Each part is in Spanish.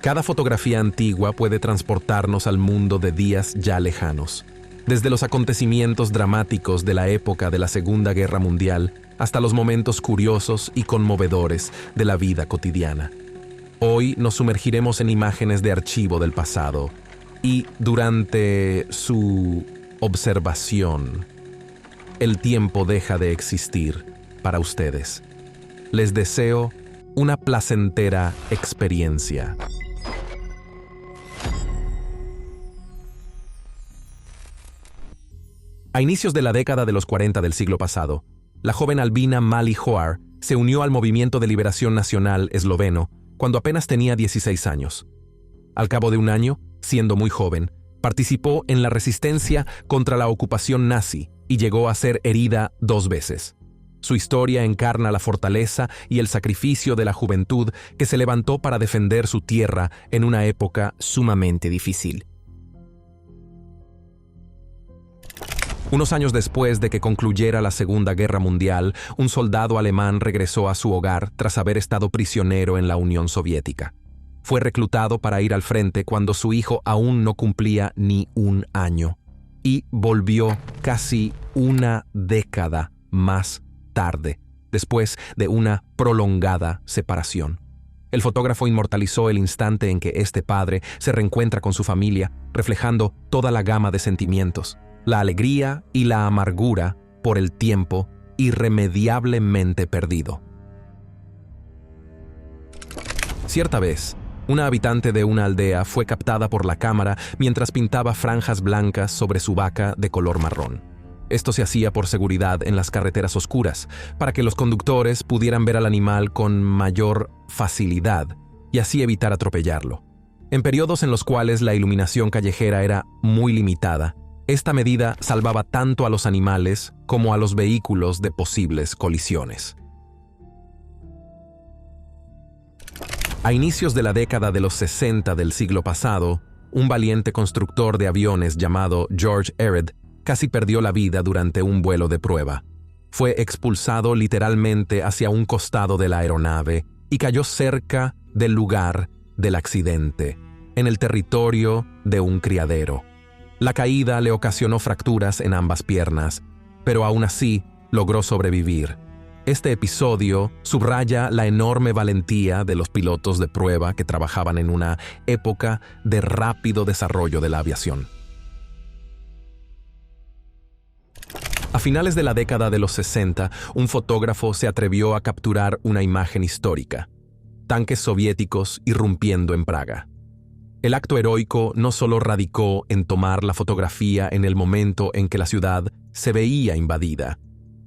Cada fotografía antigua puede transportarnos al mundo de días ya lejanos. Desde los acontecimientos dramáticos de la época de la Segunda Guerra Mundial hasta los momentos curiosos y conmovedores de la vida cotidiana. Hoy nos sumergiremos en imágenes de archivo del pasado y durante su observación, el tiempo deja de existir para ustedes. Les deseo una placentera experiencia. A inicios de la década de los 40 del siglo pasado, la joven albina Mali Hoare se unió al Movimiento de Liberación Nacional esloveno cuando apenas tenía 16 años. Al cabo de un año, siendo muy joven, participó en la resistencia contra la ocupación nazi y llegó a ser herida 2 veces. Su historia encarna la fortaleza y el sacrificio de la juventud que se levantó para defender su tierra en una época sumamente difícil. Unos años después de que concluyera la Segunda Guerra Mundial, un soldado alemán regresó a su hogar tras haber estado prisionero en la Unión Soviética. Fue reclutado para ir al frente cuando su hijo aún no cumplía ni un año y volvió casi una década más tarde, después de una prolongada separación. El fotógrafo inmortalizó el instante en que este padre se reencuentra con su familia, reflejando toda la gama de sentimientos, la alegría y la amargura por el tiempo irremediablemente perdido. Cierta vez, una habitante de una aldea fue captada por la cámara mientras pintaba franjas blancas sobre su vaca de color marrón. Esto se hacía por seguridad en las carreteras oscuras, para que los conductores pudieran ver al animal con mayor facilidad y así evitar atropellarlo. En periodos en los cuales la iluminación callejera era muy limitada, esta medida salvaba tanto a los animales como a los vehículos de posibles colisiones. A inicios de la década de los 60 del siglo pasado, un valiente constructor de aviones llamado George Ehret casi perdió la vida durante un vuelo de prueba. Fue expulsado literalmente hacia un costado de la aeronave y cayó cerca del lugar del accidente, en el territorio de un criadero. La caída le ocasionó fracturas en ambas piernas, pero aún así logró sobrevivir. Este episodio subraya la enorme valentía de los pilotos de prueba que trabajaban en una época de rápido desarrollo de la aviación. A finales de la década de los 60, un fotógrafo se atrevió a capturar una imagen histórica: tanques soviéticos irrumpiendo en Praga. El acto heroico no solo radicó en tomar la fotografía en el momento en que la ciudad se veía invadida,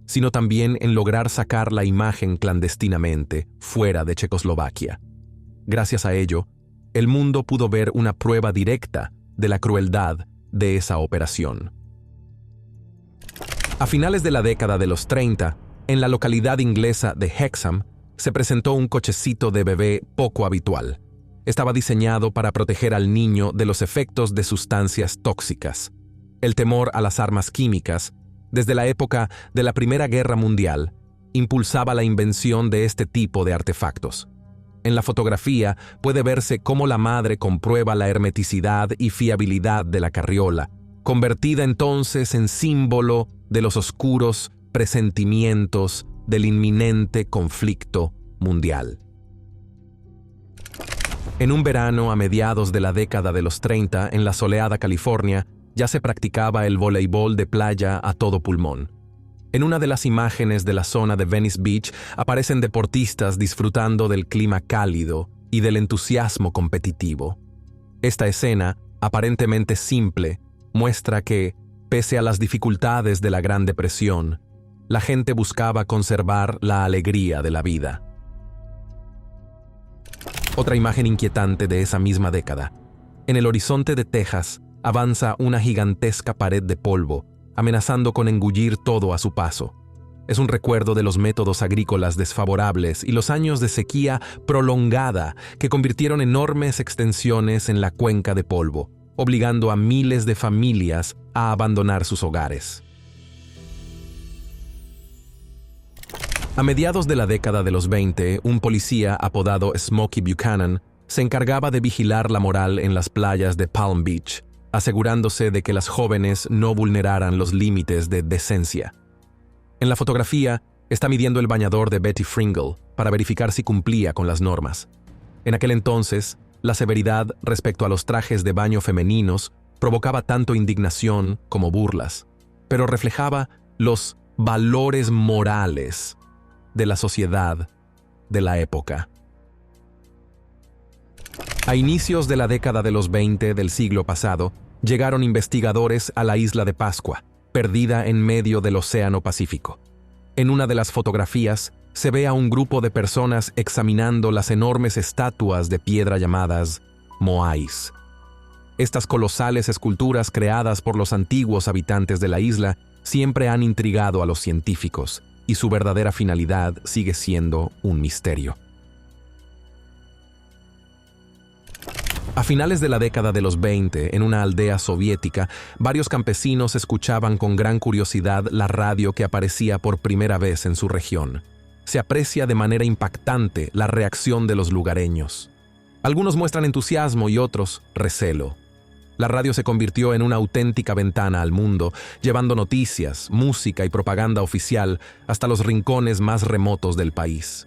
sino también en lograr sacar la imagen clandestinamente fuera de Checoslovaquia. Gracias a ello, el mundo pudo ver una prueba directa de la crueldad de esa operación. A finales de la década de los 30, en la localidad inglesa de Hexham, se presentó un cochecito de bebé poco habitual. Estaba diseñado para proteger al niño de los efectos de sustancias tóxicas. El temor a las armas químicas, desde la época de la Primera Guerra Mundial, impulsaba la invención de este tipo de artefactos. En la fotografía puede verse cómo la madre comprueba la hermeticidad y fiabilidad de la carriola, convertida entonces en símbolo de los oscuros presentimientos del inminente conflicto mundial. En un verano a mediados de la década de los 30, en la soleada California, ya se practicaba el voleibol de playa a todo pulmón. En una de las imágenes de la zona de Venice Beach aparecen deportistas disfrutando del clima cálido y del entusiasmo competitivo. Esta escena, aparentemente simple, muestra que, pese a las dificultades de la Gran Depresión, la gente buscaba conservar la alegría de la vida. Otra imagen inquietante de esa misma década. En el horizonte de Texas avanza una gigantesca pared de polvo, amenazando con engullir todo a su paso. Es un recuerdo de los métodos agrícolas desfavorables y los años de sequía prolongada que convirtieron enormes extensiones en la cuenca de polvo, obligando a miles de familias a abandonar sus hogares. A mediados de la década de los 20, un policía apodado Smokey Buchanan se encargaba de vigilar la moral en las playas de Palm Beach, asegurándose de que las jóvenes no vulneraran los límites de decencia. En la fotografía está midiendo el bañador de Betty Fringle para verificar si cumplía con las normas. En aquel entonces, la severidad respecto a los trajes de baño femeninos provocaba tanto indignación como burlas, pero reflejaba los valores morales de la sociedad de la época. A inicios de la década de los 20 del siglo pasado, llegaron investigadores a la isla de Pascua, perdida en medio del Océano Pacífico. En una de las fotografías se ve a un grupo de personas examinando las enormes estatuas de piedra llamadas moais. Estas colosales esculturas creadas por los antiguos habitantes de la isla siempre han intrigado a los científicos, y su verdadera finalidad sigue siendo un misterio. A finales de la década de los 20, en una aldea soviética, varios campesinos escuchaban con gran curiosidad la radio que aparecía por primera vez en su región. Se aprecia de manera impactante la reacción de los lugareños. Algunos muestran entusiasmo y otros recelo. La radio se convirtió en una auténtica ventana al mundo, llevando noticias, música y propaganda oficial hasta los rincones más remotos del país.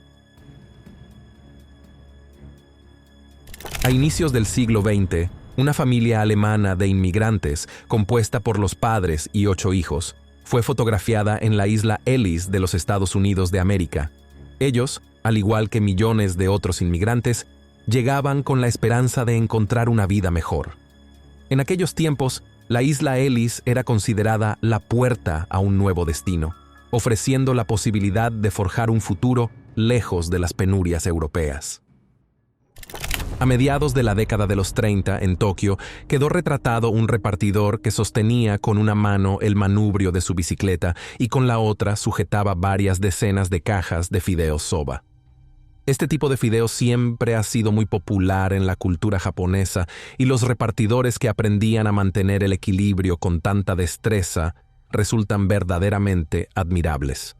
A inicios del siglo XX, una familia alemana de inmigrantes, compuesta por los padres y 8 hijos, fue fotografiada en la isla Ellis de los Estados Unidos de América. Ellos, al igual que millones de otros inmigrantes, llegaban con la esperanza de encontrar una vida mejor. En aquellos tiempos, la isla Ellis era considerada la puerta a un nuevo destino, ofreciendo la posibilidad de forjar un futuro lejos de las penurias europeas. A mediados de la década de los 30, en Tokio, quedó retratado un repartidor que sostenía con una mano el manubrio de su bicicleta y con la otra sujetaba varias decenas de cajas de fideos soba. Este tipo de fideos siempre ha sido muy popular en la cultura japonesa y los repartidores que aprendían a mantener el equilibrio con tanta destreza resultan verdaderamente admirables.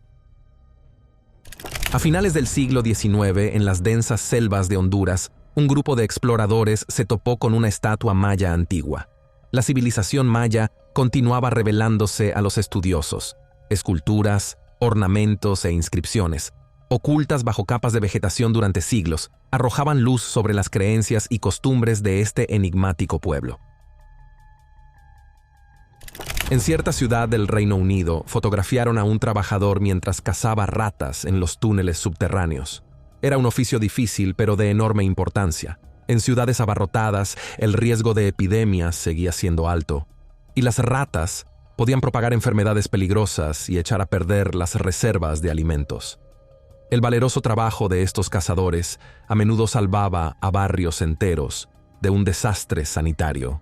A finales del siglo XIX, en las densas selvas de Honduras, un grupo de exploradores se topó con una estatua maya antigua. La civilización maya continuaba revelándose a los estudiosos. Esculturas, ornamentos e inscripciones, ocultas bajo capas de vegetación durante siglos, arrojaban luz sobre las creencias y costumbres de este enigmático pueblo. En cierta ciudad del Reino Unido, fotografiaron a un trabajador mientras cazaba ratas en los túneles subterráneos. Era un oficio difícil, pero de enorme importancia. En ciudades abarrotadas, el riesgo de epidemias seguía siendo alto, y las ratas podían propagar enfermedades peligrosas y echar a perder las reservas de alimentos. El valeroso trabajo de estos cazadores a menudo salvaba a barrios enteros de un desastre sanitario.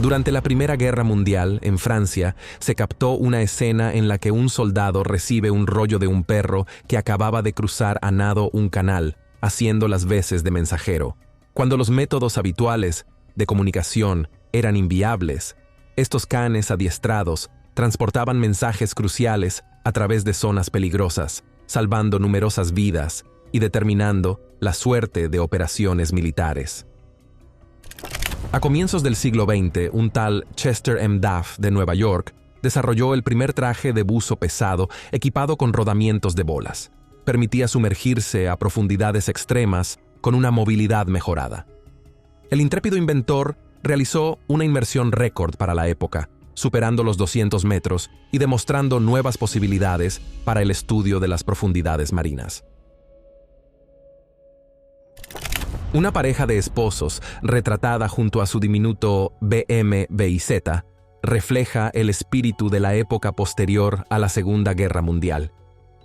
Durante la Primera Guerra Mundial, en Francia, se captó una escena en la que un soldado recibe un rollo de un perro que acababa de cruzar a nado un canal, haciendo las veces de mensajero. Cuando los métodos habituales de comunicación eran inviables, estos canes adiestrados transportaban mensajes cruciales a través de zonas peligrosas, salvando numerosas vidas y determinando la suerte de operaciones militares. A comienzos del siglo XX, un tal Chester M. Duff de Nueva York desarrolló el primer traje de buzo pesado equipado con rodamientos de bolas. Permitía sumergirse a profundidades extremas con una movilidad mejorada. El intrépido inventor realizó una inmersión récord para la época, superando los 200 metros y demostrando nuevas posibilidades para el estudio de las profundidades marinas. Una pareja de esposos, retratada junto a su diminuto BM-BIZ, refleja el espíritu de la época posterior a la Segunda Guerra Mundial.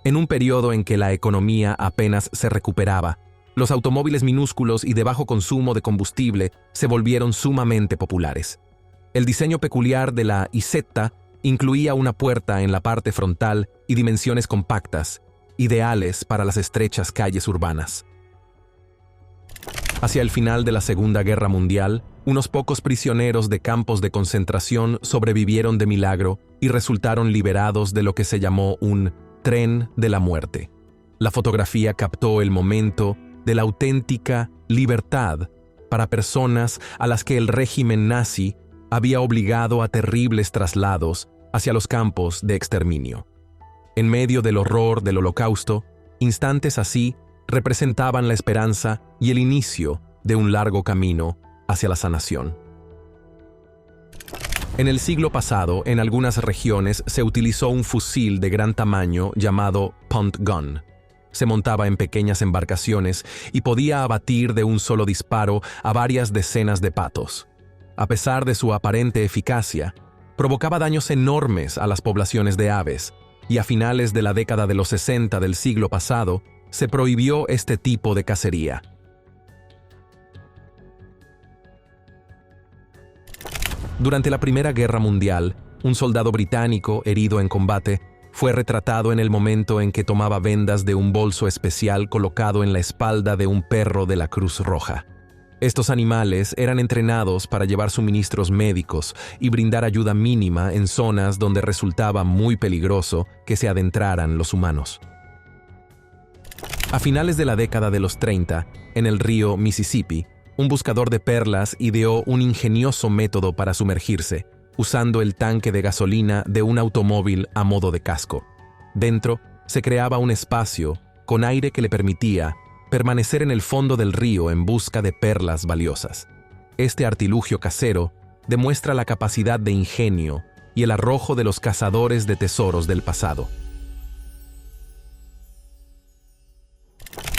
En un periodo en que la economía apenas se recuperaba, los automóviles minúsculos y de bajo consumo de combustible se volvieron sumamente populares. El diseño peculiar de la Isetta incluía una puerta en la parte frontal y dimensiones compactas, ideales para las estrechas calles urbanas. Hacia el final de la Segunda Guerra Mundial, unos pocos prisioneros de campos de concentración sobrevivieron de milagro y resultaron liberados de lo que se llamó un tren de la muerte. La fotografía captó el momento de la auténtica libertad para personas a las que el régimen nazi había obligado a terribles traslados hacia los campos de exterminio. En medio del horror del Holocausto, instantes así representaban la esperanza y el inicio de un largo camino hacia la sanación. En el siglo pasado, en algunas regiones se utilizó un fusil de gran tamaño llamado punt gun. Se montaba en pequeñas embarcaciones y podía abatir de un solo disparo a varias decenas de patos. A pesar de su aparente eficacia, provocaba daños enormes a las poblaciones de aves, y a finales de la década de los 60 del siglo pasado, se prohibió este tipo de cacería. Durante la Primera Guerra Mundial, un soldado británico herido en combate fue retratado en el momento en que tomaba vendas de un bolso especial colocado en la espalda de un perro de la Cruz Roja. Estos animales eran entrenados para llevar suministros médicos y brindar ayuda mínima en zonas donde resultaba muy peligroso que se adentraran los humanos. A finales de la década de los 30, en el río Mississippi, un buscador de perlas ideó un ingenioso método para sumergirse, usando el tanque de gasolina de un automóvil a modo de casco. Dentro se creaba un espacio con aire que le permitía permanecer en el fondo del río en busca de perlas valiosas. Este artilugio casero demuestra la capacidad de ingenio y el arrojo de los cazadores de tesoros del pasado.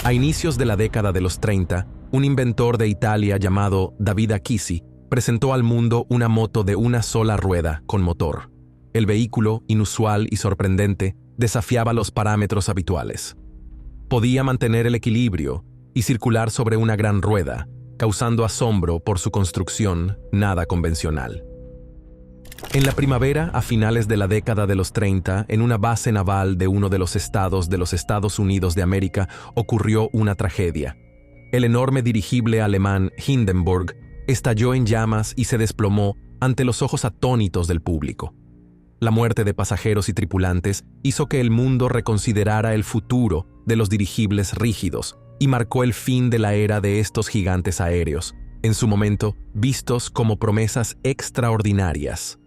A inicios de la década de los 30, un inventor de Italia llamado Davide Chisi presentó al mundo una moto de una sola rueda con motor. El vehículo, inusual y sorprendente, desafiaba los parámetros habituales. Podía mantener el equilibrio y circular sobre una gran rueda, causando asombro por su construcción nada convencional. En la primavera, a finales de la década de los 30, en una base naval de uno de los estados de los Estados Unidos de América, ocurrió una tragedia. El enorme dirigible alemán Hindenburg estalló en llamas y se desplomó ante los ojos atónitos del público. La muerte de pasajeros y tripulantes hizo que el mundo reconsiderara el futuro de los dirigibles rígidos y marcó el fin de la era de estos gigantes aéreos, en su momento vistos como promesas extraordinarias.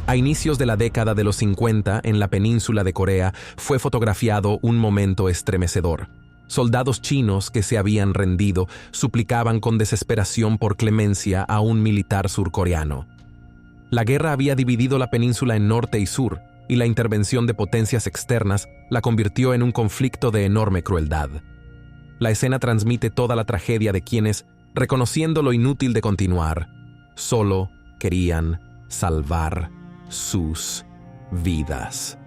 A inicios de la década de los 50, en la península de Corea, fue fotografiado un momento estremecedor. Soldados chinos que se habían rendido suplicaban con desesperación por clemencia a un militar surcoreano. La guerra había dividido la península en norte y sur, y la intervención de potencias externas la convirtió en un conflicto de enorme crueldad. La escena transmite toda la tragedia de quienes, reconociendo lo inútil de continuar, solo querían salvar sus vidas.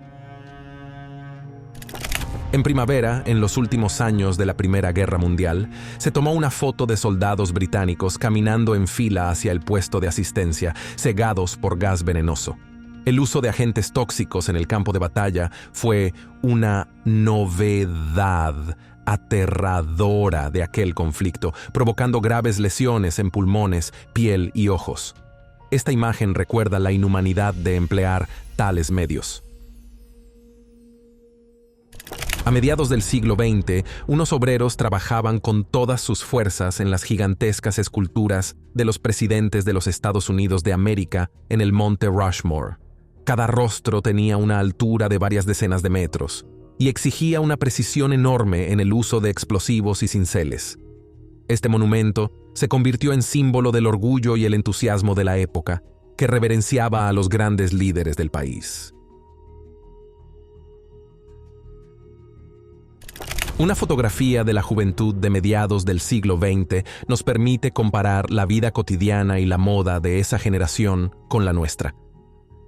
En primavera, en los últimos años de la Primera Guerra Mundial, se tomó una foto de soldados británicos caminando en fila hacia el puesto de asistencia, cegados por gas venenoso. El uso de agentes tóxicos en el campo de batalla fue una novedad aterradora de aquel conflicto, provocando graves lesiones en pulmones, piel y ojos. Esta imagen recuerda la inhumanidad de emplear tales medios. A mediados del siglo XX, unos obreros trabajaban con todas sus fuerzas en las gigantescas esculturas de los presidentes de los Estados Unidos de América en el monte Rushmore. Cada rostro tenía una altura de varias decenas de metros y exigía una precisión enorme en el uso de explosivos y cinceles. Este monumento se convirtió en símbolo del orgullo y el entusiasmo de la época, que reverenciaba a los grandes líderes del país. Una fotografía de la juventud de mediados del siglo XX nos permite comparar la vida cotidiana y la moda de esa generación con la nuestra.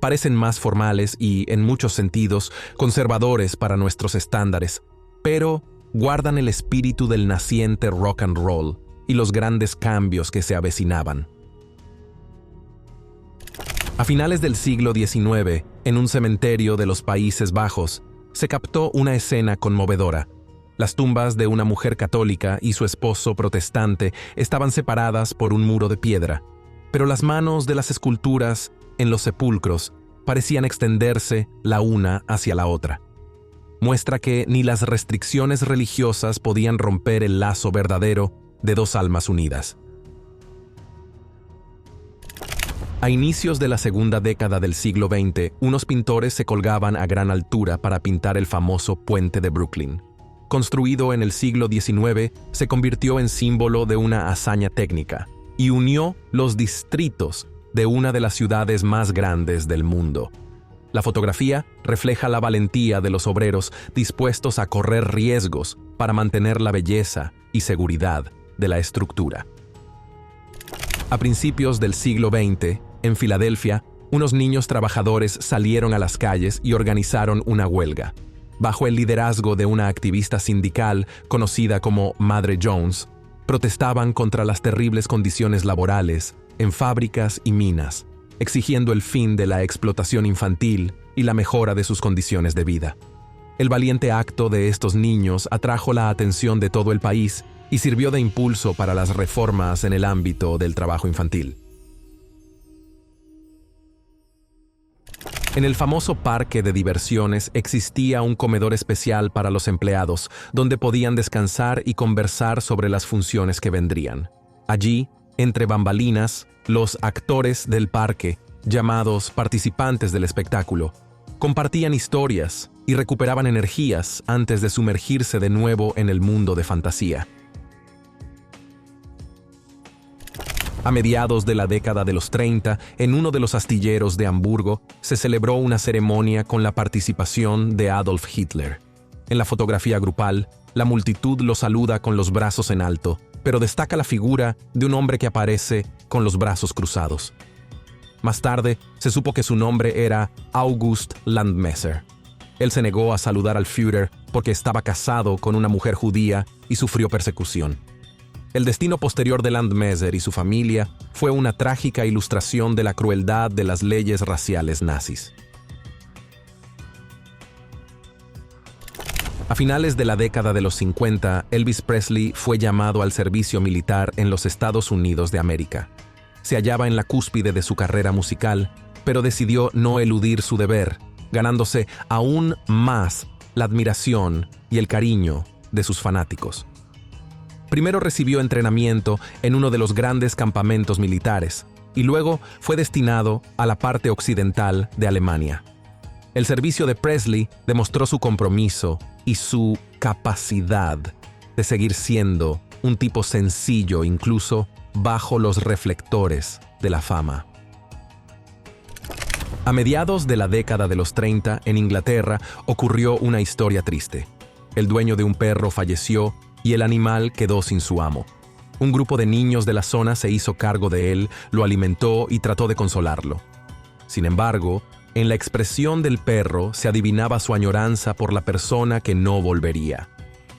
Parecen más formales y, en muchos sentidos, conservadores para nuestros estándares, pero guardan el espíritu del naciente rock and roll y los grandes cambios que se avecinaban. A finales del siglo XIX, en un cementerio de los Países Bajos, se captó una escena conmovedora. Las tumbas de una mujer católica y su esposo protestante estaban separadas por un muro de piedra, pero las manos de las esculturas en los sepulcros parecían extenderse la una hacia la otra. muestra que ni las restricciones religiosas podían romper el lazo verdadero de dos almas unidas. A inicios de la segunda década del siglo XX, unos pintores se colgaban a gran altura para pintar el famoso Puente de Brooklyn. Construido en el siglo XIX, se convirtió en símbolo de una hazaña técnica y unió los distritos de una de las ciudades más grandes del mundo. La fotografía refleja la valentía de los obreros dispuestos a correr riesgos para mantener la belleza y seguridad de la estructura. A principios del siglo XX, en Filadelfia, unos niños trabajadores salieron a las calles y organizaron una huelga. Bajo el liderazgo de una activista sindical conocida como Madre Jones, protestaban contra las terribles condiciones laborales en fábricas y minas, exigiendo el fin de la explotación infantil y la mejora de sus condiciones de vida. El valiente acto de estos niños atrajo la atención de todo el país y sirvió de impulso para las reformas en el ámbito del trabajo infantil. En el famoso parque de diversiones existía un comedor especial para los empleados, donde podían descansar y conversar sobre las funciones que vendrían. Allí, entre bambalinas, los actores del parque, llamados participantes del espectáculo, compartían historias y recuperaban energías antes de sumergirse de nuevo en el mundo de fantasía. A mediados de la década de los 30, en uno de los astilleros de Hamburgo, se celebró una ceremonia con la participación de Adolf Hitler. En la fotografía grupal, la multitud lo saluda con los brazos en alto, pero destaca la figura de un hombre que aparece con los brazos cruzados. Más tarde, se supo que su nombre era August Landmesser. Él se negó a saludar al Führer porque estaba casado con una mujer judía y sufrió persecución. El destino posterior de Landmesser y su familia fue una trágica ilustración de la crueldad de las leyes raciales nazis. A finales de la década de los 50, Elvis Presley fue llamado al servicio militar en los Estados Unidos de América. Se hallaba en la cúspide de su carrera musical, pero decidió no eludir su deber, ganándose aún más la admiración y el cariño de sus fanáticos. Primero recibió entrenamiento en uno de los grandes campamentos militares y luego fue destinado a la parte occidental de Alemania. El servicio de Presley demostró su compromiso y su capacidad de seguir siendo un tipo sencillo incluso bajo los reflectores de la fama. A mediados de la década de los 30, en Inglaterra, ocurrió una historia triste. El dueño de un perro falleció y el animal quedó sin su amo. Un grupo de niños de la zona se hizo cargo de él, lo alimentó y trató de consolarlo. Sin embargo, en la expresión del perro se adivinaba su añoranza por la persona que no volvería.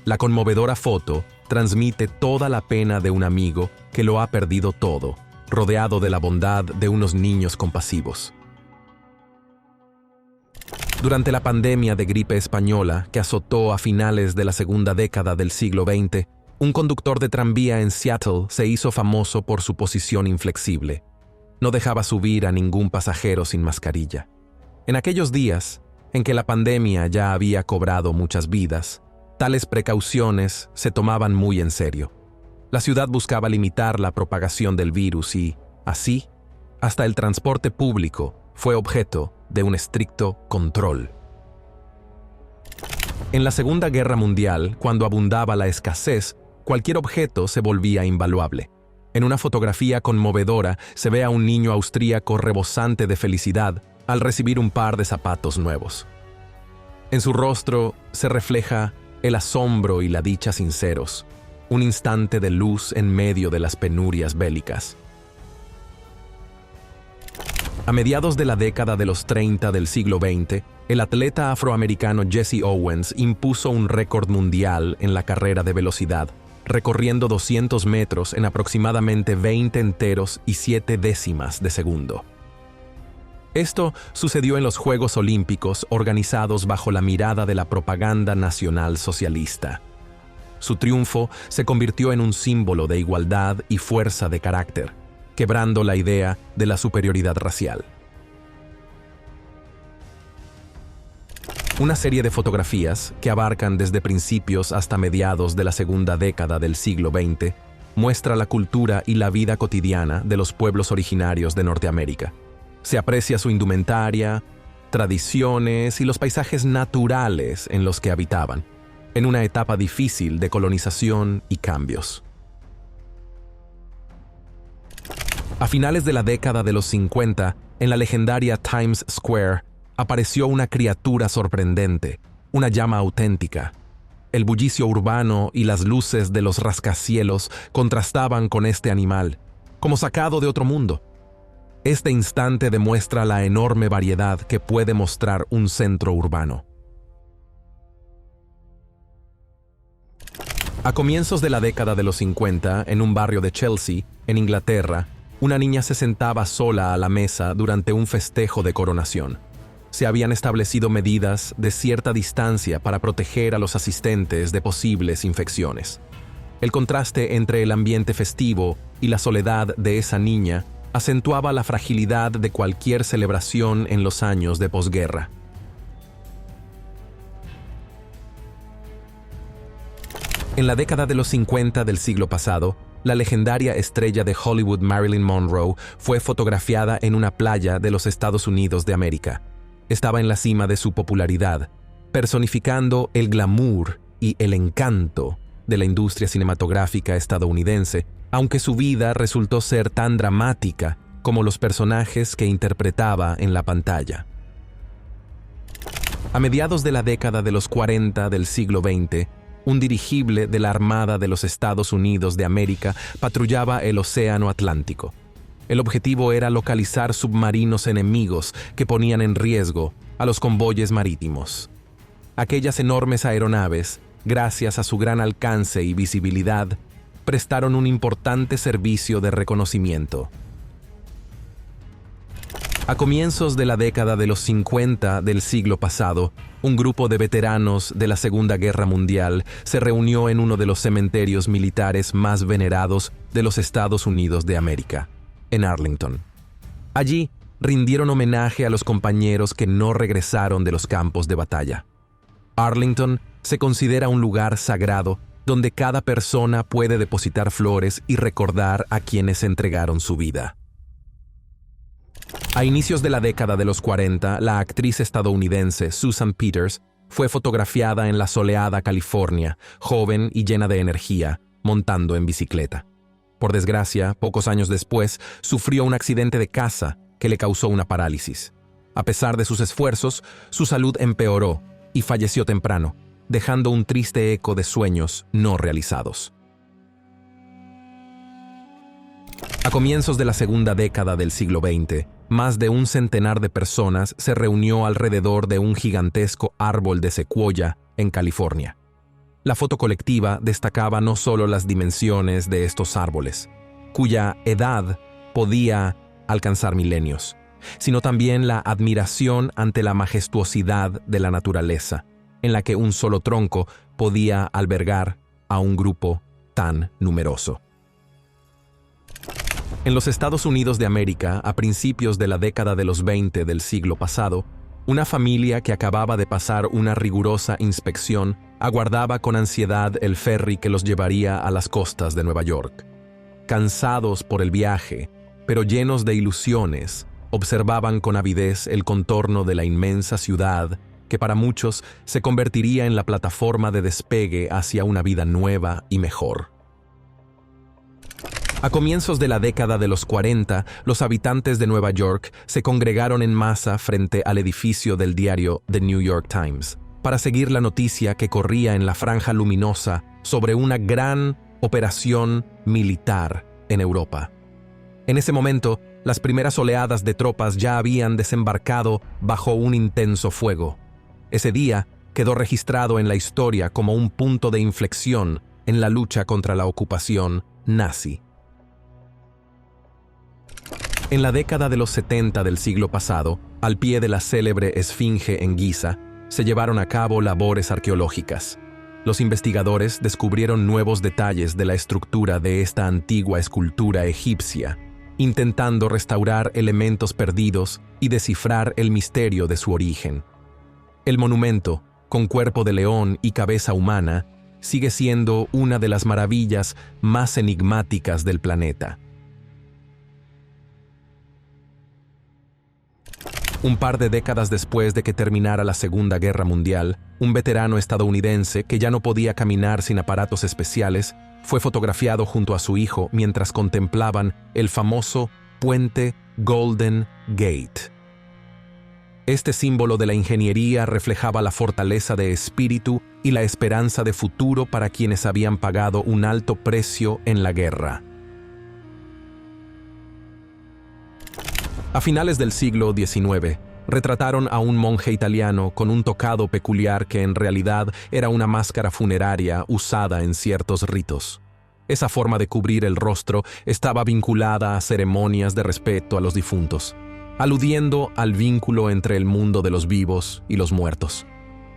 La conmovedora foto transmite toda la pena de un amigo que lo ha perdido todo, rodeado de la bondad de unos niños compasivos. Durante la pandemia de gripe española que azotó a finales de la segunda década del siglo XX, un conductor de tranvía en Seattle se hizo famoso por su posición inflexible. No dejaba subir a ningún pasajero sin mascarilla. En aquellos días, en que la pandemia ya había cobrado muchas vidas, tales precauciones se tomaban muy en serio. La ciudad buscaba limitar la propagación del virus y, así, hasta el transporte público fue objeto de un estricto control. En la Segunda Guerra Mundial, cuando abundaba la escasez, cualquier objeto se volvía invaluable. En una fotografía conmovedora se ve a un niño austríaco rebosante de felicidad al recibir un par de zapatos nuevos. En su rostro se refleja el asombro y la dicha sinceros, un instante de luz en medio de las penurias bélicas. A mediados de la década de los 30 del siglo XX, el atleta afroamericano Jesse Owens impuso un récord mundial en la carrera de velocidad, recorriendo 200 metros en aproximadamente 20 enteros y 7 décimas de segundo. Esto sucedió en los Juegos Olímpicos organizados bajo la mirada de la propaganda nacional socialista. Su triunfo se convirtió en un símbolo de igualdad y fuerza de carácter, quebrando la idea de la superioridad racial. Una serie de fotografías que abarcan desde principios hasta mediados de la segunda década del siglo XX muestra la cultura y la vida cotidiana de los pueblos originarios de Norteamérica. Se aprecia su indumentaria, tradiciones y los paisajes naturales en los que habitaban, en una etapa difícil de colonización y cambios. A finales de la década de los 50, en la legendaria Times Square, apareció una criatura sorprendente, una llama auténtica. El bullicio urbano y las luces de los rascacielos contrastaban con este animal, como sacado de otro mundo. Este instante demuestra la enorme variedad que puede mostrar un centro urbano. A comienzos de la década de los 50, en un barrio de Chelsea, en Inglaterra, una niña se sentaba sola a la mesa durante un festejo de coronación. Se habían establecido medidas de cierta distancia para proteger a los asistentes de posibles infecciones. El contraste entre el ambiente festivo y la soledad de esa niña acentuaba la fragilidad de cualquier celebración en los años de posguerra. En la década de los 50 del siglo pasado, la legendaria estrella de Hollywood Marilyn Monroe fue fotografiada en una playa de los Estados Unidos de América. Estaba en la cima de su popularidad, personificando el glamour y el encanto de la industria cinematográfica estadounidense, aunque su vida resultó ser tan dramática como los personajes que interpretaba en la pantalla. A mediados de la década de los 40 del siglo XX, un dirigible de la Armada de los Estados Unidos de América patrullaba el Océano Atlántico. El objetivo era localizar submarinos enemigos que ponían en riesgo a los convoyes marítimos. Aquellas enormes aeronaves, gracias a su gran alcance y visibilidad, prestaron un importante servicio de reconocimiento. A comienzos de la década de los 50 del siglo pasado, un grupo de veteranos de la Segunda Guerra Mundial se reunió en uno de los cementerios militares más venerados de los Estados Unidos de América, en Arlington. Allí rindieron homenaje a los compañeros que no regresaron de los campos de batalla. Arlington se considera un lugar sagrado donde cada persona puede depositar flores y recordar a quienes entregaron su vida. A inicios de la década de los 40, la actriz estadounidense Susan Peters fue fotografiada en la soleada California, joven y llena de energía, montando en bicicleta. Por desgracia, pocos años después, sufrió un accidente de caza que le causó una parálisis. A pesar de sus esfuerzos, su salud empeoró y falleció temprano, dejando un triste eco de sueños no realizados. A comienzos de la segunda década del siglo XX, más de un centenar de personas se reunió alrededor de un gigantesco árbol de secuoya en California. La foto colectiva destacaba no solo las dimensiones de estos árboles, cuya edad podía alcanzar milenios, sino también la admiración ante la majestuosidad de la naturaleza, en la que un solo tronco podía albergar a un grupo tan numeroso. En los Estados Unidos de América, a principios de la década de los 20 del siglo pasado, una familia que acababa de pasar una rigurosa inspección aguardaba con ansiedad el ferry que los llevaría a las costas de Nueva York. Cansados por el viaje, pero llenos de ilusiones, observaban con avidez el contorno de la inmensa ciudad que para muchos se convertiría en la plataforma de despegue hacia una vida nueva y mejor. A comienzos de la década de los 40, los habitantes de Nueva York se congregaron en masa frente al edificio del diario The New York Times para seguir la noticia que corría en la franja luminosa sobre una gran operación militar en Europa. En ese momento, las primeras oleadas de tropas ya habían desembarcado bajo un intenso fuego. Ese día quedó registrado en la historia como un punto de inflexión en la lucha contra la ocupación nazi. En la década de los 70 del siglo pasado, al pie de la célebre Esfinge en Giza, se llevaron a cabo labores arqueológicas. Los investigadores descubrieron nuevos detalles de la estructura de esta antigua escultura egipcia, intentando restaurar elementos perdidos y descifrar el misterio de su origen. El monumento, con cuerpo de león y cabeza humana, sigue siendo una de las maravillas más enigmáticas del planeta. Un par de décadas después de que terminara la Segunda Guerra Mundial, un veterano estadounidense que ya no podía caminar sin aparatos especiales fue fotografiado junto a su hijo mientras contemplaban el famoso puente Golden Gate. Este símbolo de la ingeniería reflejaba la fortaleza de espíritu y la esperanza de futuro para quienes habían pagado un alto precio en la guerra. A finales del siglo XIX, retrataron a un monje italiano con un tocado peculiar que en realidad era una máscara funeraria usada en ciertos ritos. Esa forma de cubrir el rostro estaba vinculada a ceremonias de respeto a los difuntos, aludiendo al vínculo entre el mundo de los vivos y los muertos.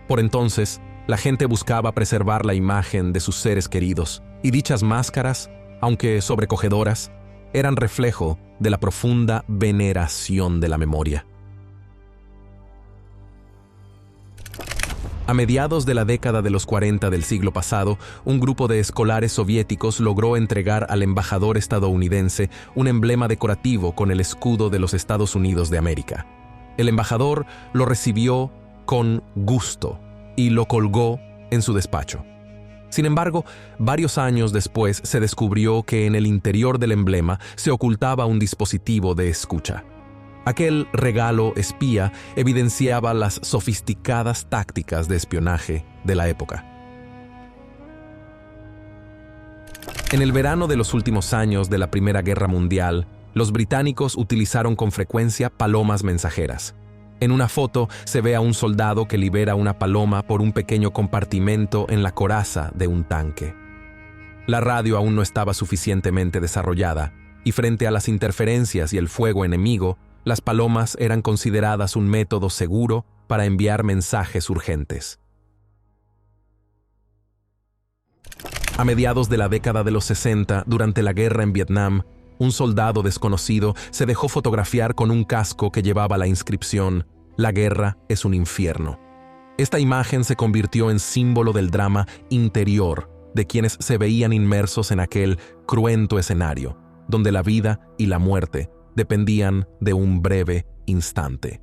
Por entonces, la gente buscaba preservar la imagen de sus seres queridos, y dichas máscaras, aunque sobrecogedoras, eran reflejo de la profunda veneración de la memoria. A mediados de la década de los 40 del siglo pasado, un grupo de escolares soviéticos logró entregar al embajador estadounidense un emblema decorativo con el escudo de los Estados Unidos de América. El embajador lo recibió con gusto y lo colgó en su despacho. Sin embargo, varios años después se descubrió que en el interior del emblema se ocultaba un dispositivo de escucha. Aquel regalo espía evidenciaba las sofisticadas tácticas de espionaje de la época. En el verano de los últimos años de la Primera Guerra Mundial, los británicos utilizaron con frecuencia palomas mensajeras. En una foto se ve a un soldado que libera una paloma por un pequeño compartimento en la coraza de un tanque. La radio aún no estaba suficientemente desarrollada, y frente a las interferencias y el fuego enemigo, las palomas eran consideradas un método seguro para enviar mensajes urgentes. A mediados de la década de los 60, durante la guerra en Vietnam, un soldado desconocido se dejó fotografiar con un casco que llevaba la inscripción «La guerra es un infierno». Esta imagen se convirtió en símbolo del drama interior de quienes se veían inmersos en aquel cruento escenario, donde la vida y la muerte dependían de un breve instante.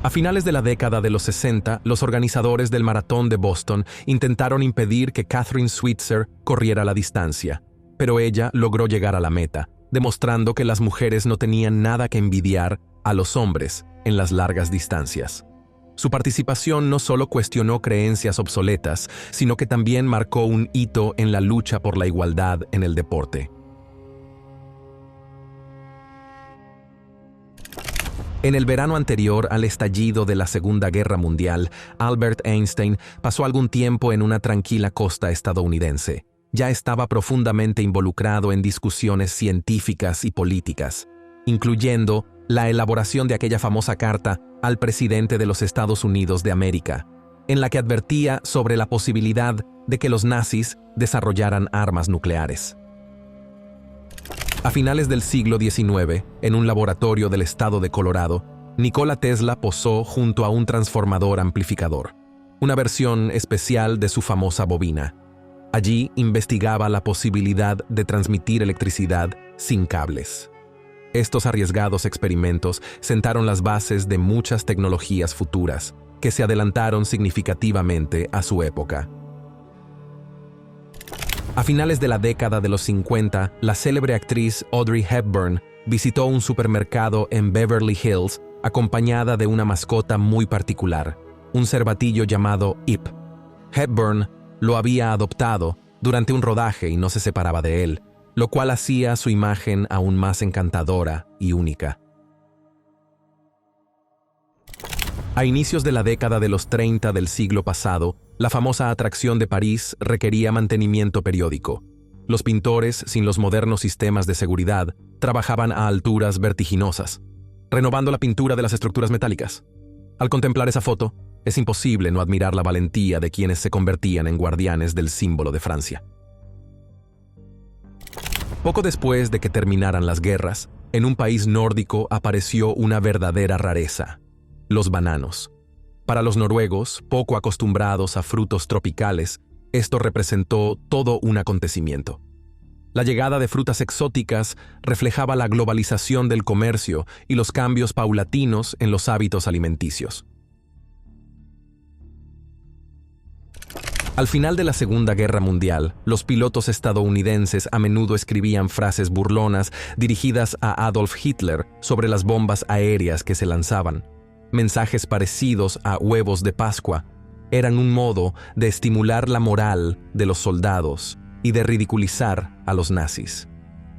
A finales de la década de los 60, los organizadores del Maratón de Boston intentaron impedir que Kathrine Switzer corriera la distancia, pero ella logró llegar a la meta, demostrando que las mujeres no tenían nada que envidiar a los hombres en las largas distancias. Su participación no solo cuestionó creencias obsoletas, sino que también marcó un hito en la lucha por la igualdad en el deporte. En el verano anterior al estallido de la Segunda Guerra Mundial, Albert Einstein pasó algún tiempo en una tranquila costa estadounidense. Ya estaba profundamente involucrado en discusiones científicas y políticas, incluyendo la elaboración de aquella famosa carta al presidente de los Estados Unidos de América, en la que advertía sobre la posibilidad de que los nazis desarrollaran armas nucleares. A finales del siglo XIX, en un laboratorio del estado de Colorado, Nikola Tesla posó junto a un transformador amplificador, una versión especial de su famosa bobina. Allí investigaba la posibilidad de transmitir electricidad sin cables. Estos arriesgados experimentos sentaron las bases de muchas tecnologías futuras que se adelantaron significativamente a su época. A finales de la década de los 50, la célebre actriz Audrey Hepburn visitó un supermercado en Beverly Hills acompañada de una mascota muy particular, un cervatillo llamado Ip. Hepburn lo había adoptado durante un rodaje y no se separaba de él, lo cual hacía su imagen aún más encantadora y única. A inicios de la década de los 30 del siglo pasado, la famosa atracción de París requería mantenimiento periódico. Los pintores, sin los modernos sistemas de seguridad, trabajaban a alturas vertiginosas, renovando la pintura de las estructuras metálicas. Al contemplar esa foto, es imposible no admirar la valentía de quienes se convertían en guardianes del símbolo de Francia. Poco después de que terminaran las guerras, en un país nórdico apareció una verdadera rareza: los bananos. Para los noruegos, poco acostumbrados a frutos tropicales, esto representó todo un acontecimiento. La llegada de frutas exóticas reflejaba la globalización del comercio y los cambios paulatinos en los hábitos alimenticios. Al final de la Segunda Guerra Mundial, los pilotos estadounidenses a menudo escribían frases burlonas dirigidas a Adolf Hitler sobre las bombas aéreas que se lanzaban. Mensajes parecidos a huevos de Pascua eran un modo de estimular la moral de los soldados y de ridiculizar a los nazis.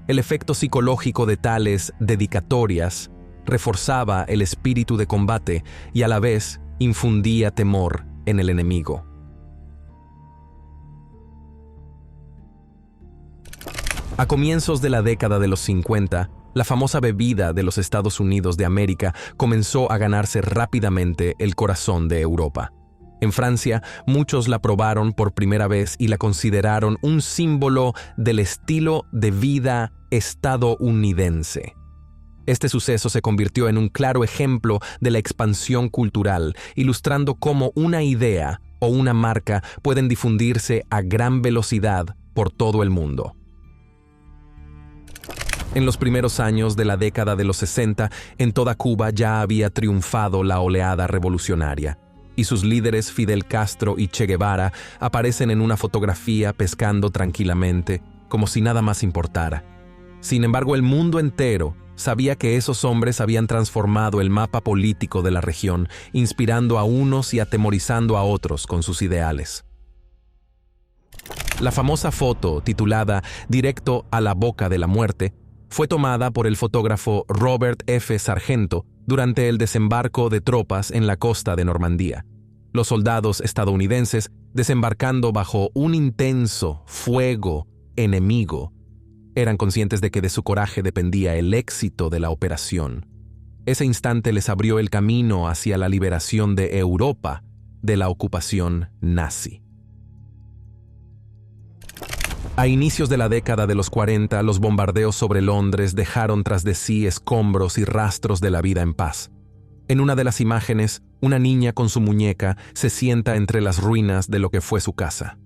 El efecto psicológico de tales dedicatorias reforzaba el espíritu de combate y a la vez infundía temor en el enemigo. A comienzos de la década de los 50, la famosa bebida de los Estados Unidos de América comenzó a ganarse rápidamente el corazón de Europa. En Francia, muchos la probaron por primera vez y la consideraron un símbolo del estilo de vida estadounidense. Este suceso se convirtió en un claro ejemplo de la expansión cultural, ilustrando cómo una idea o una marca pueden difundirse a gran velocidad por todo el mundo. En los primeros años de la década de los 60, en toda Cuba ya había triunfado la oleada revolucionaria, y sus líderes Fidel Castro y Che Guevara aparecen en una fotografía pescando tranquilamente, como si nada más importara. Sin embargo, el mundo entero sabía que esos hombres habían transformado el mapa político de la región, inspirando a unos y atemorizando a otros con sus ideales. La famosa foto, titulada «Directo a la boca de la muerte», fue tomada por el fotógrafo Robert F. Sargento durante el desembarco de tropas en la costa de Normandía. Los soldados estadounidenses, desembarcando bajo un intenso fuego enemigo, eran conscientes de que de su coraje dependía el éxito de la operación. Ese instante les abrió el camino hacia la liberación de Europa de la ocupación nazi. A inicios de la década de los 40, los bombardeos sobre Londres dejaron tras de sí escombros y rastros de la vida en paz. En una de las imágenes, una niña con su muñeca se sienta entre las ruinas de lo que fue su casa.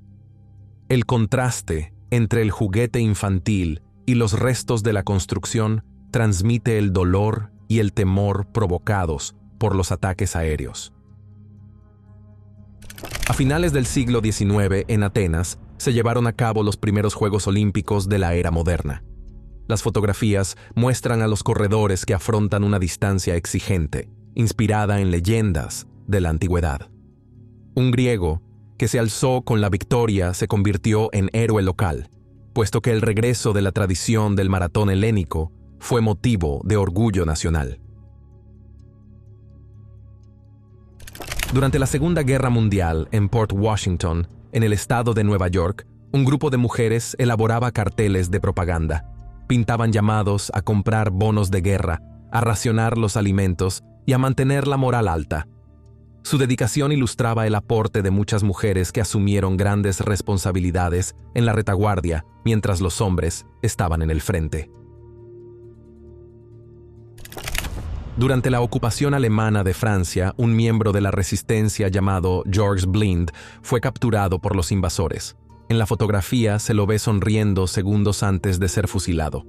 El contraste entre el juguete infantil y los restos de la construcción transmite el dolor y el temor provocados por los ataques aéreos. A finales del siglo XIX, en Atenas, se llevaron a cabo los primeros Juegos Olímpicos de la era moderna. Las fotografías muestran a los corredores que afrontan una distancia exigente, inspirada en leyendas de la antigüedad. Un griego que se alzó con la victoria se convirtió en héroe local, puesto que el regreso de la tradición del maratón helénico fue motivo de orgullo nacional. Durante la Segunda Guerra Mundial, en Port Washington, en el estado de Nueva York, un grupo de mujeres elaboraba carteles de propaganda. Pintaban llamados a comprar bonos de guerra, a racionar los alimentos y a mantener la moral alta. Su dedicación ilustraba el aporte de muchas mujeres que asumieron grandes responsabilidades en la retaguardia mientras los hombres estaban en el frente. Durante la ocupación alemana de Francia, un miembro de la resistencia llamado Georges Blind fue capturado por los invasores. En la fotografía se lo ve sonriendo segundos antes de ser fusilado.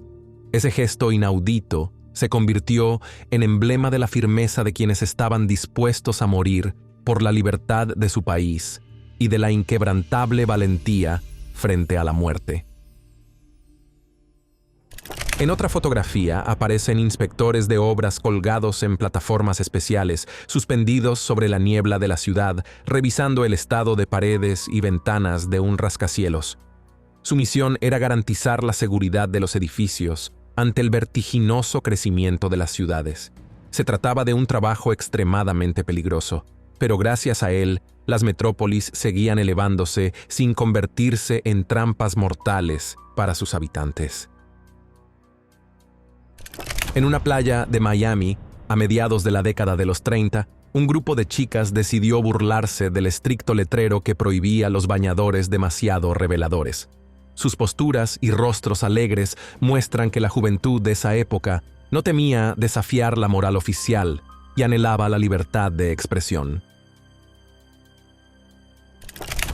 Ese gesto inaudito se convirtió en emblema de la firmeza de quienes estaban dispuestos a morir por la libertad de su país y de la inquebrantable valentía frente a la muerte. En otra fotografía aparecen inspectores de obras colgados en plataformas especiales, suspendidos sobre la niebla de la ciudad, revisando el estado de paredes y ventanas de un rascacielos. Su misión era garantizar la seguridad de los edificios ante el vertiginoso crecimiento de las ciudades. Se trataba de un trabajo extremadamente peligroso, pero gracias a él, las metrópolis seguían elevándose sin convertirse en trampas mortales para sus habitantes. En una playa de Miami, a mediados de la década de los 30, un grupo de chicas decidió burlarse del estricto letrero que prohibía los bañadores demasiado reveladores. Sus posturas y rostros alegres muestran que la juventud de esa época no temía desafiar la moral oficial y anhelaba la libertad de expresión.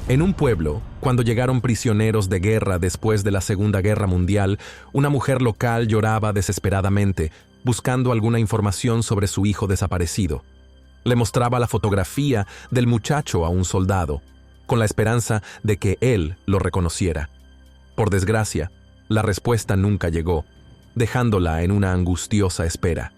En un pueblo, cuando llegaron prisioneros de guerra después de la Segunda Guerra Mundial, una mujer local lloraba desesperadamente, buscando alguna información sobre su hijo desaparecido. Le mostraba la fotografía del muchacho a un soldado, con la esperanza de que él lo reconociera. Por desgracia, la respuesta nunca llegó, dejándola en una angustiosa espera.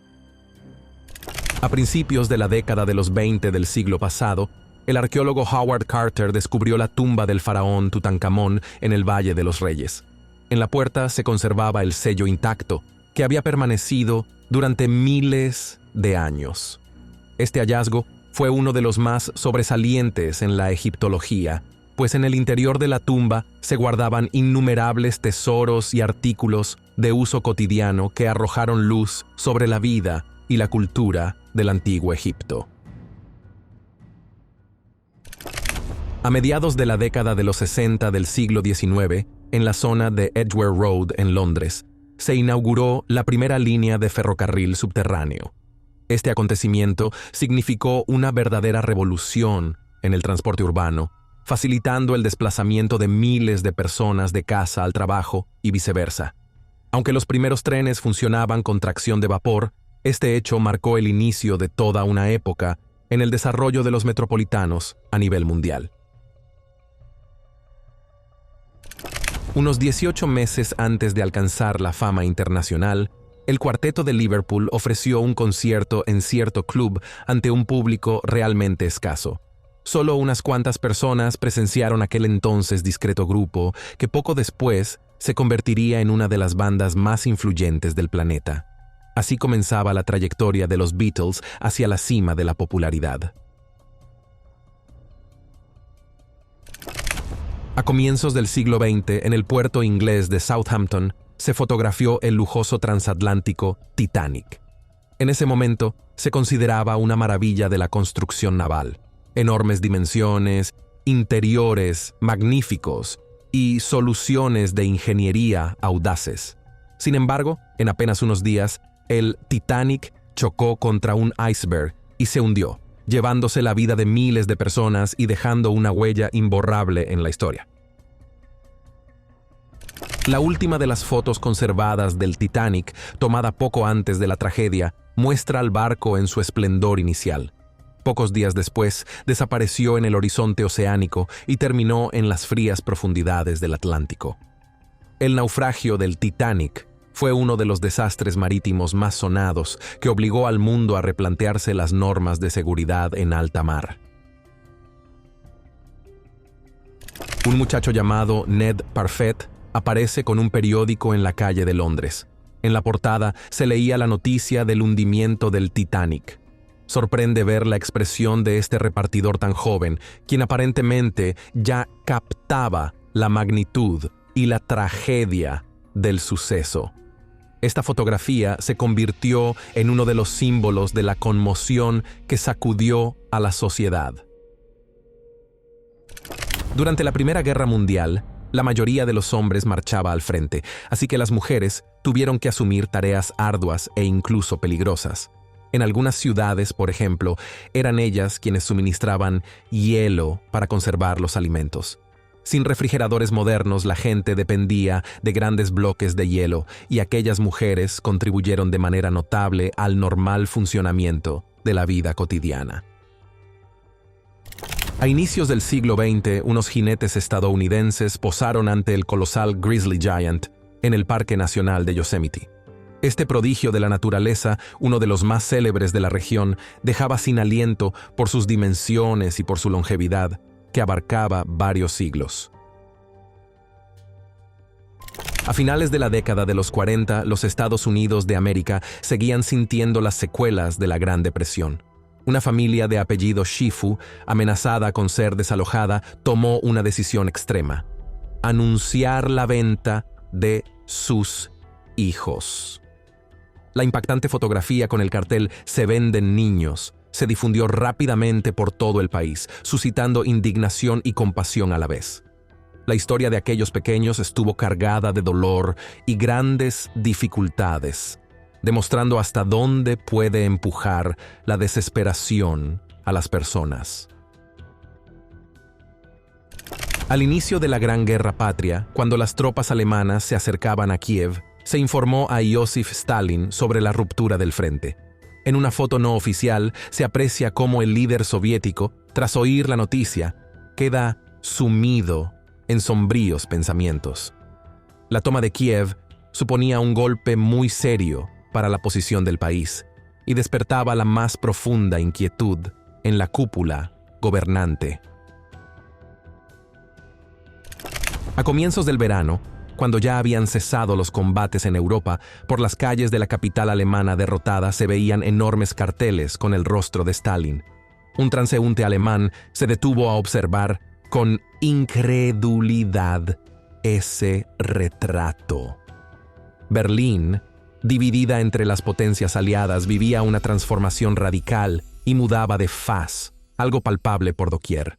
A principios de la década de los 20 del siglo pasado, el arqueólogo Howard Carter descubrió la tumba del faraón Tutankamón en el Valle de los Reyes. En la puerta se conservaba el sello intacto, que había permanecido durante miles de años. Este hallazgo fue uno de los más sobresalientes en la egiptología, pues en el interior de la tumba se guardaban innumerables tesoros y artículos de uso cotidiano que arrojaron luz sobre la vida y la cultura del antiguo Egipto. A mediados de la década de los 60 del siglo XIX, en la zona de Edgware Road en Londres, se inauguró la primera línea de ferrocarril subterráneo. Este acontecimiento significó una verdadera revolución en el transporte urbano, facilitando el desplazamiento de miles de personas de casa al trabajo y viceversa. Aunque los primeros trenes funcionaban con tracción de vapor, este hecho marcó el inicio de toda una época en el desarrollo de los metropolitanos a nivel mundial. Unos 18 meses antes de alcanzar la fama internacional, el Cuarteto de Liverpool ofreció un concierto en cierto club ante un público realmente escaso. Solo unas cuantas personas presenciaron aquel entonces discreto grupo que poco después se convertiría en una de las bandas más influyentes del planeta. Así comenzaba la trayectoria de los Beatles hacia la cima de la popularidad. A comienzos del siglo XX, en el puerto inglés de Southampton, se fotografió el lujoso transatlántico Titanic. En ese momento, se consideraba una maravilla de la construcción naval. Enormes dimensiones, interiores magníficos y soluciones de ingeniería audaces. Sin embargo, en apenas unos días, el Titanic chocó contra un iceberg y se hundió, llevándose la vida de miles de personas y dejando una huella imborrable en la historia. La última de las fotos conservadas del Titanic, tomada poco antes de la tragedia, muestra al barco en su esplendor inicial. Pocos días después, desapareció en el horizonte oceánico y terminó en las frías profundidades del Atlántico. El naufragio del Titanic fue uno de los desastres marítimos más sonados que obligó al mundo a replantearse las normas de seguridad en alta mar. Un muchacho llamado Ned Parfett aparece con un periódico en la calle de Londres. En la portada se leía la noticia del hundimiento del Titanic. Sorprende ver la expresión de este repartidor tan joven, quien aparentemente ya captaba la magnitud y la tragedia del suceso. Esta fotografía se convirtió en uno de los símbolos de la conmoción que sacudió a la sociedad. Durante la Primera Guerra Mundial, la mayoría de los hombres marchaba al frente, así que las mujeres tuvieron que asumir tareas arduas e incluso peligrosas. En algunas ciudades, por ejemplo, eran ellas quienes suministraban hielo para conservar los alimentos. Sin refrigeradores modernos, la gente dependía de grandes bloques de hielo y aquellas mujeres contribuyeron de manera notable al normal funcionamiento de la vida cotidiana. A inicios del siglo XX, unos jinetes estadounidenses posaron ante el colosal Grizzly Giant en el Parque Nacional de Yosemite. Este prodigio de la naturaleza, uno de los más célebres de la región, dejaba sin aliento por sus dimensiones y por su longevidad, que abarcaba varios siglos. A finales de la década de los 40, los Estados Unidos de América seguían sintiendo las secuelas de la Gran Depresión. Una familia de apellido Shifu, amenazada con ser desalojada, tomó una decisión extrema: anunciar la venta de sus hijos. La impactante fotografía con el cartel "Se venden niños" se difundió rápidamente por todo el país, suscitando indignación y compasión a la vez. La historia de aquellos pequeños estuvo cargada de dolor y grandes dificultades, demostrando hasta dónde puede empujar la desesperación a las personas. Al inicio de la Gran Guerra Patria, cuando las tropas alemanas se acercaban a Kiev, se informó a Iósif Stalin sobre la ruptura del frente. En una foto no oficial se aprecia cómo el líder soviético, tras oír la noticia, queda sumido en sombríos pensamientos. La toma de Kiev suponía un golpe muy serio para la posición del país y despertaba la más profunda inquietud en la cúpula gobernante. A comienzos del verano, cuando ya habían cesado los combates en Europa, por las calles de la capital alemana derrotada se veían enormes carteles con el rostro de Stalin. Un transeúnte alemán se detuvo a observar con incredulidad ese retrato. Berlín, dividida entre las potencias aliadas, vivía una transformación radical y mudaba de faz, algo palpable por doquier.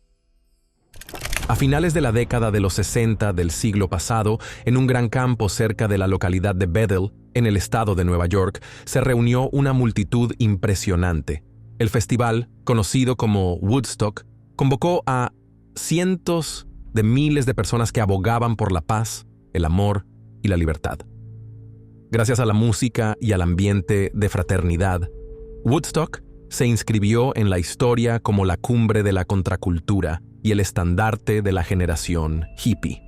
A finales de la década de los 60 del siglo pasado, en un gran campo cerca de la localidad de Bethel, en el estado de Nueva York, se reunió una multitud impresionante. El festival, conocido como Woodstock, convocó a cientos de miles de personas que abogaban por la paz, el amor y la libertad. Gracias a la música y al ambiente de fraternidad, Woodstock se inscribió en la historia como la cumbre de la contracultura y el estandarte de la generación hippie.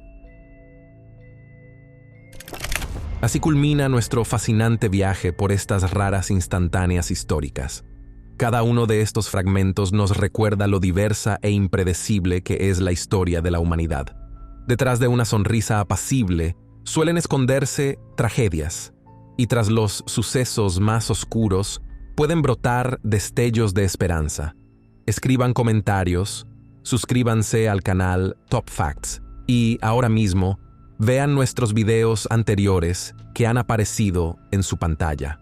Así culmina nuestro fascinante viaje por estas raras instantáneas históricas. Cada uno de estos fragmentos nos recuerda lo diversa e impredecible que es la historia de la humanidad. Detrás de una sonrisa apacible suelen esconderse tragedias, y tras los sucesos más oscuros pueden brotar destellos de esperanza. Escriban comentarios, suscríbanse al canal Top Facts y ahora mismo vean nuestros videos anteriores que han aparecido en su pantalla.